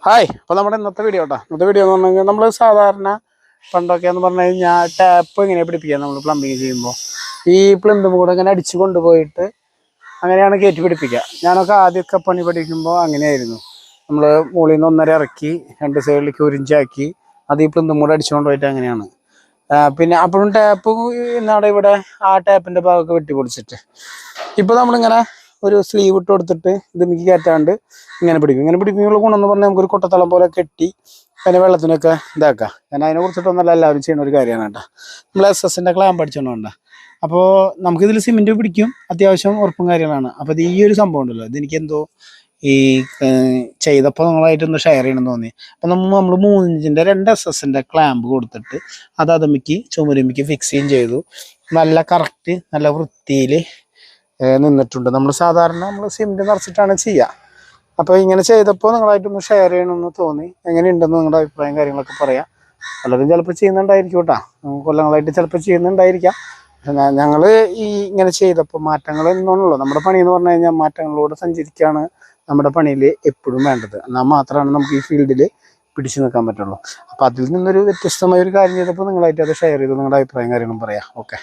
Hi, അപ്പോൾ നമ്മുടെ ഇന്നത്തെ വീഡിയോ കേട്ടോ. ഇന്നത്തെ വീഡിയോ എന്ന് പറഞ്ഞു കഴിഞ്ഞാൽ നമ്മൾ സാധാരണ പണ്ടൊക്കെ എന്ന് പറഞ്ഞു കഴിഞ്ഞാൽ ടാപ്പ് എങ്ങനെ പിടിപ്പിക്കുക നമ്മൾ പ്ലംബിങ് ചെയ്യുമ്പോൾ ഈ പ്ലംബും കൂടെ ഇങ്ങനെ അടിച്ചു കൊണ്ടുപോയിട്ട് അങ്ങനെയാണ് കയറ്റി പിടിപ്പിക്കുക. ഞാനൊക്കെ ആദ്യമൊക്കെ പണി പഠിക്കുമ്പോൾ അങ്ങനെയായിരുന്നു. നമ്മൾ മുകളിൽ നിന്ന് 1.5 ഇറക്കി 2 സൈഡിലേക്ക് 1 ഇഞ്ചാക്കി അത് ഈ പ്ലംബും കൂടെ അടിച്ചു കൊണ്ടുപോയിട്ട് അങ്ങനെയാണ്. പിന്നെ അപ്പോഴും ടാപ്പ് എന്നാടെ ഇവിടെ ആ ടാപ്പിൻ്റെ ഭാഗമൊക്കെ വെട്ടിപ്പൊളിച്ചിട്ട് ഇപ്പോൾ നമ്മളിങ്ങനെ ഒരു സ്ലീവ് ഇട്ട് കൊടുത്തിട്ട് ഇത് എനിക്ക് കയറ്റാണ്ട് ഇങ്ങനെ പിടിക്കും. ഇങ്ങനെ പിടിക്കുമ്പോൾ ഗുണമെന്ന് പറഞ്ഞാൽ നമുക്കൊരു കൊട്ടത്തളം പോലെ കെട്ടി അതിനെ വെള്ളത്തിനൊക്കെ ഇതാക്കാം. ഞാൻ അതിനെ കുറിച്ചിട്ടൊന്നല്ല എല്ലാവരും ചെയ്യുന്ന ഒരു കാര്യമാണ് കേട്ടോ. നമ്മൾ SS-ൻ്റെ ക്ലാമ്പ് അടിച്ചുകൊണ്ടുണ്ട്. അപ്പോൾ നമുക്കിതിൽ സിമെൻറ്റ് പിടിക്കും, അത്യാവശ്യം ഉറപ്പും കാര്യങ്ങളാണ്. അപ്പോൾ ഇത് ഈ ഒരു സംഭവം ഉണ്ടല്ലോ, ഇതെനിക്കെന്തോ ഈ ചെയ്തപ്പോൾ നിങ്ങളായിട്ടൊന്ന് ഷെയർ ചെയ്യണമെന്ന് തോന്നി. അപ്പം നമ്മൾ 3 ഇഞ്ചിൻ്റെ 2 SS-ൻ്റെ ക്ലാമ്പ് കൊടുത്തിട്ട് അത് അതുമ്മിക്ക് ചുമരുമ്മിക്ക് ഫിക്സ് ചെയ്തു. നല്ല കറക്റ്റ് നല്ല വൃത്തിയിൽ നിന്നിട്ടുണ്ട്. നമ്മൾ സാധാരണ സിമെൻറ്റ് നിറച്ചിട്ടാണ് ചെയ്യുക. അപ്പോൾ ഇങ്ങനെ ചെയ്തപ്പോൾ നിങ്ങളായിട്ടൊന്ന് ഷെയർ ചെയ്യണമെന്ന് തോന്നി. എങ്ങനെയുണ്ടെന്ന് നിങ്ങളുടെ അഭിപ്രായം കാര്യങ്ങളൊക്കെ പറയാം. പലരും ചിലപ്പോൾ ചെയ്യുന്നുണ്ടായിരിക്കും കേട്ടോ, കൊല്ലങ്ങളായിട്ട് ചിലപ്പോൾ ചെയ്യുന്നുണ്ടായിരിക്കാം. ഞങ്ങൾ ഈ ഇങ്ങനെ ചെയ്തപ്പോൾ മാറ്റങ്ങൾ എന്നോണല്ലോ. നമ്മുടെ പണി എന്ന് പറഞ്ഞു കഴിഞ്ഞാൽ മാറ്റങ്ങളിലൂടെ സഞ്ചരിക്കുകയാണ് നമ്മുടെ പണിയിൽ എപ്പോഴും വേണ്ടത്. എന്നാൽ മാത്രമാണ് നമുക്ക് ഈ ഫീൽഡിൽ പിടിച്ചു നിൽക്കാൻ പറ്റുള്ളൂ. അപ്പോൾ അതിൽ നിന്നൊരു വ്യത്യസ്തമായ ഒരു കാര്യം ചെയ്തപ്പോൾ നിങ്ങളായിട്ട് അത് ഷെയർ ചെയ്തു നിങ്ങളുടെ അഭിപ്രായം കാര്യങ്ങളും പറയാം. ഓക്കെ.